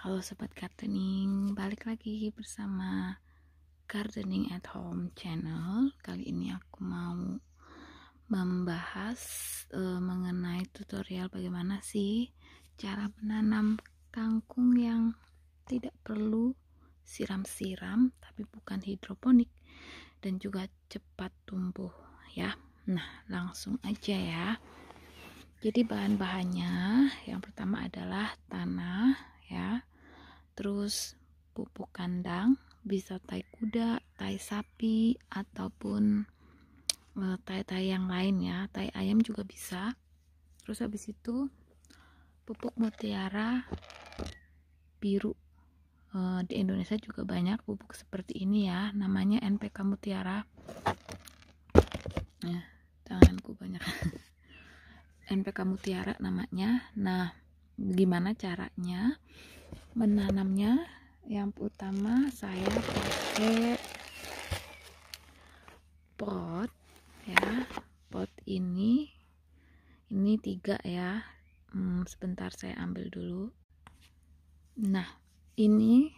Halo Sobat Gardening, balik lagi bersama Gardening at Home channel. Kali ini aku mau membahas mengenai tutorial bagaimana sih cara menanam kangkung yang tidak perlu siram-siram, tapi bukan hidroponik, dan juga cepat tumbuh ya. Nah, langsung aja ya. Jadi bahan-bahannya yang pertama adalah tanah ya, terus pupuk kandang, bisa tai kuda, tai sapi, ataupun tai-tai yang lain ya, tai ayam juga bisa. Terus habis itu pupuk mutiara biru, di Indonesia juga banyak pupuk seperti ini ya, namanya NPK Mutiara. Nah, tanganku banyak. NPK Mutiara namanya. Nah, gimana caranya menanamnya? Yang utama saya pakai pot ya, pot ini 3 ya. Sebentar saya ambil dulu. Nah, ini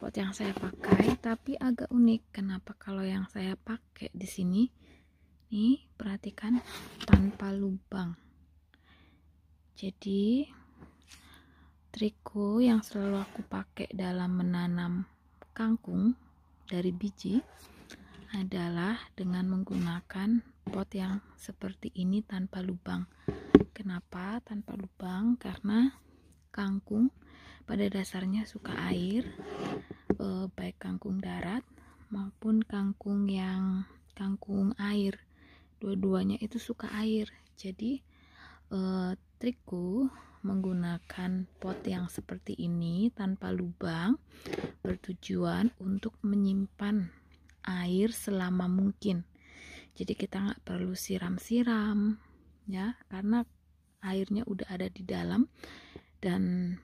pot yang saya pakai, tapi agak unik. Kenapa kalau yang saya pakai di sini nih, perhatikan, tanpa lubang. Jadi trikku yang selalu aku pakai dalam menanam kangkung dari biji adalah dengan menggunakan pot yang seperti ini tanpa lubang. Kenapa tanpa lubang? Karena kangkung pada dasarnya suka air, baik kangkung darat maupun kangkung air, dua-duanya itu suka air. Jadi trikku menggunakan pot yang seperti ini tanpa lubang bertujuan untuk menyimpan air selama mungkin. Jadi kita nggak perlu siram-siram ya, karena airnya udah ada di dalam, dan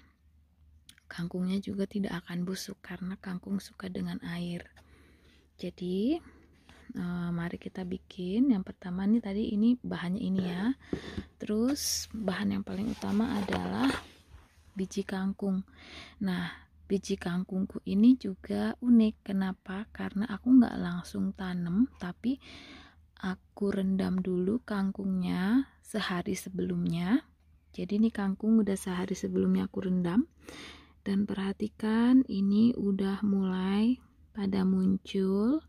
kangkungnya juga tidak akan busuk karena kangkung suka dengan air. Jadi mari kita bikin. Yang pertama nih, tadi ini bahannya ini ya. Terus bahan yang paling utama adalah biji kangkung. Nah, biji kangkungku ini juga unik. Kenapa? Karena aku nggak langsung tanam, tapi aku rendam dulu kangkungnya sehari sebelumnya. Jadi ini kangkung udah sehari sebelumnya aku rendam. Dan perhatikan, ini udah mulai pada muncul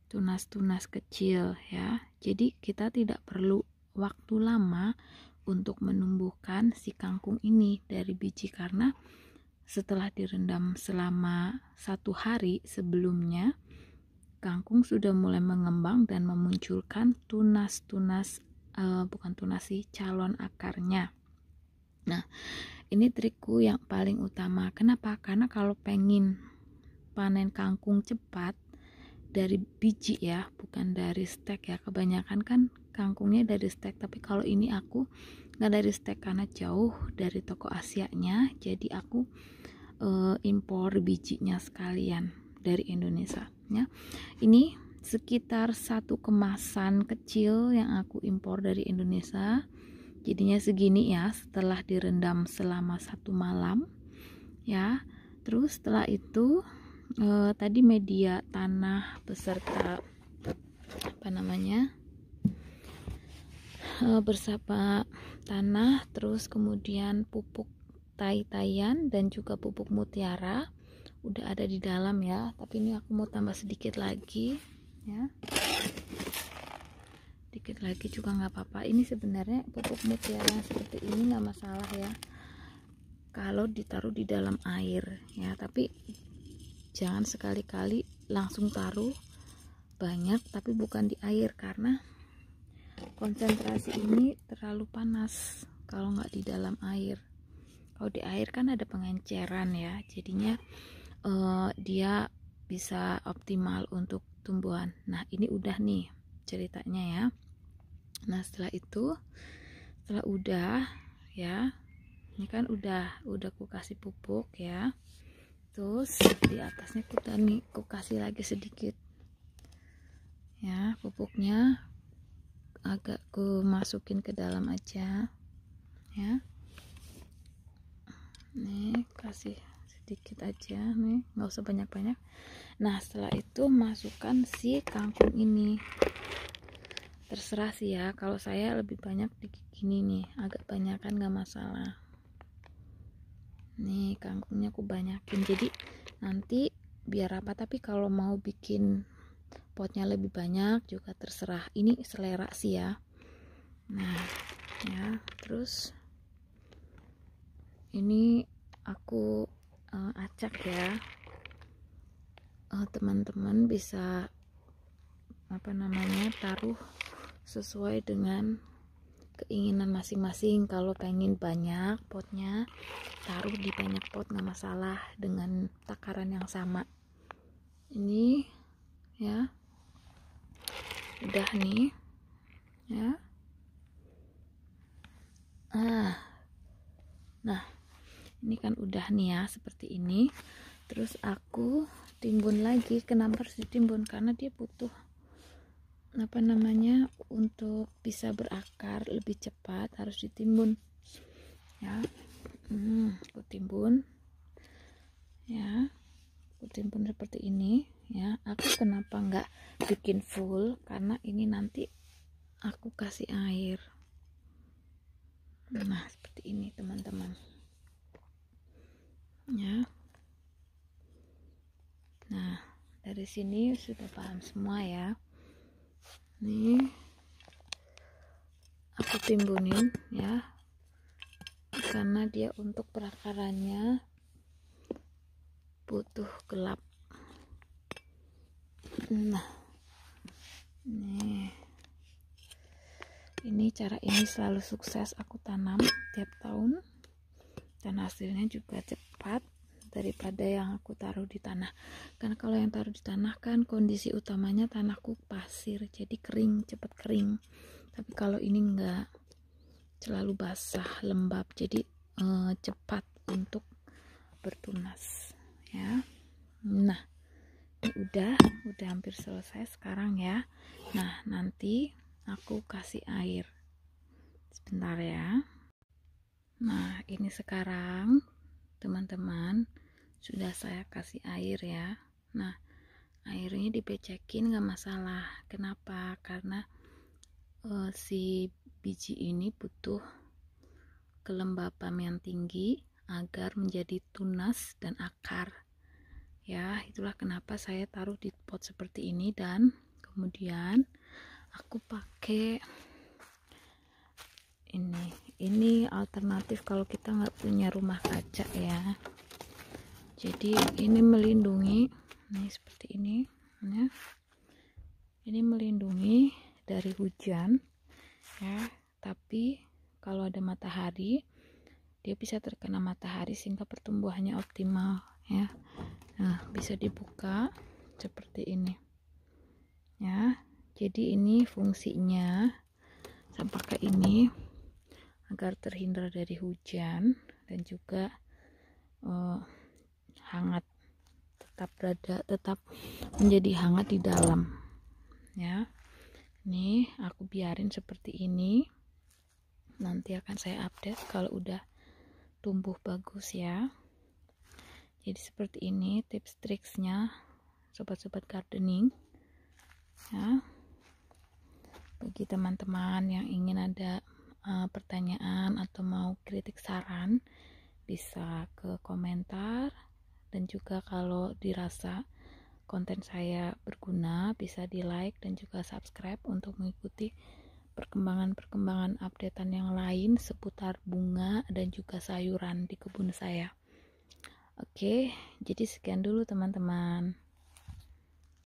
tunas-tunas kecil ya. Jadi kita tidak perlu waktu lama untuk menumbuhkan si kangkung ini dari biji, karena setelah direndam selama 1 hari sebelumnya, kangkung sudah mulai mengembang dan memunculkan tunas-tunas, bukan tunas sih, calon akarnya. Nah, ini trikku yang paling utama. Kenapa? Karena kalau pengen panen kangkung cepat dari biji ya, bukan dari stek ya. Kebanyakan kan kangkungnya dari stek, tapi kalau ini aku nggak dari stek karena jauh dari toko Asianya. Jadi aku impor bijinya sekalian dari Indonesia ya. Ini sekitar 1 kemasan kecil yang aku impor dari Indonesia. Jadinya segini ya, setelah direndam selama 1 malam ya. Terus setelah itu tadi media tanah beserta bersama tanah, terus kemudian pupuk tai-taian dan juga pupuk mutiara udah ada di dalam ya. Tapi ini aku mau tambah sedikit lagi ya, dikit lagi juga nggak apa-apa. Ini sebenarnya pupuk mutiara seperti ini nggak masalah ya kalau ditaruh di dalam air ya, tapi jangan sekali-kali langsung taruh banyak tapi bukan di air, karena konsentrasi ini terlalu panas kalau nggak di dalam air. Kalau di air kan ada pengenceran ya, jadinya dia bisa optimal untuk tumbuhan. Nah, ini udah nih ceritanya ya. Nah, setelah itu, setelah udah ya, ini kan udah aku kasih pupuk ya. Terus di atasnya aku kasih lagi sedikit ya, pupuknya agak ku masukin ke dalam aja ya. Nih kasih sedikit aja nih, nggak usah banyak-banyak. Nah setelah itu masukkan si kangkung ini, terserah sih ya, kalau saya lebih banyak di gini nih, agak banyak kan nggak masalah. Nih kangkungnya aku banyakin, jadi nanti biar apa, tapi kalau mau bikin potnya lebih banyak juga terserah, ini selera sih ya. Nah ya, terus ini aku acak ya, teman-teman bisa taruh sesuai dengan keinginan masing-masing. Kalau pengen banyak potnya, taruh di banyak pot, nggak masalah dengan takaran yang sama. Ini ya udah nih ya. Nah ini kan udah nih ya, seperti ini. Terus aku timbun lagi. Kenapa harus ditimbun? Karena dia butuh untuk bisa berakar lebih cepat, harus ditimbun ya. Aku timbun ya, aku timbun seperti ini ya. Aku kenapa nggak bikin full, karena ini nanti aku kasih air. Nah seperti ini teman-teman ya. Nah dari sini sudah paham semua ya. Nih aku timbunin ya, karena dia untuk perakarannya butuh gelap. Nah nih, ini cara ini selalu sukses aku tanam tiap tahun, dan hasilnya juga cepat daripada yang aku taruh di tanah. Karena kalau yang taruh di tanah kan kondisi utamanya tanahku pasir, jadi kering, cepat kering. Tapi kalau ini enggak, selalu basah, lembab, jadi cepat untuk bertunas ya. Nah ini udah hampir selesai sekarang ya. Nah nanti aku kasih air sebentar ya. Nah ini sekarang teman-teman sudah saya kasih air ya. Nah airnya dibecekin nggak masalah. Kenapa? Karena si biji ini butuh kelembapan yang tinggi agar menjadi tunas dan akar ya. Itulah kenapa saya taruh di pot seperti ini. Dan kemudian aku pakai ini alternatif kalau kita nggak punya rumah kaca ya. Jadi ini melindungi, nih seperti ini ya. Ini melindungi dari hujan ya, tapi kalau ada matahari dia bisa terkena matahari sehingga pertumbuhannya optimal ya. Nah bisa dibuka seperti ini ya. Jadi ini fungsinya, saya pakai ini agar terhindar dari hujan dan juga hangat, tetap menjadi hangat di dalam ya. Nih aku biarin seperti ini, nanti akan saya update kalau udah tumbuh bagus ya. Jadi seperti ini tips triksnya sobat-sobat gardening ya. Bagi teman-teman yang ingin ada pertanyaan atau mau kritik saran, bisa ke komentar. Dan juga kalau dirasa konten saya berguna, bisa di like dan juga subscribe untuk mengikuti perkembangan updatean yang lain seputar bunga dan juga sayuran di kebun saya. Oke, jadi sekian dulu teman-teman.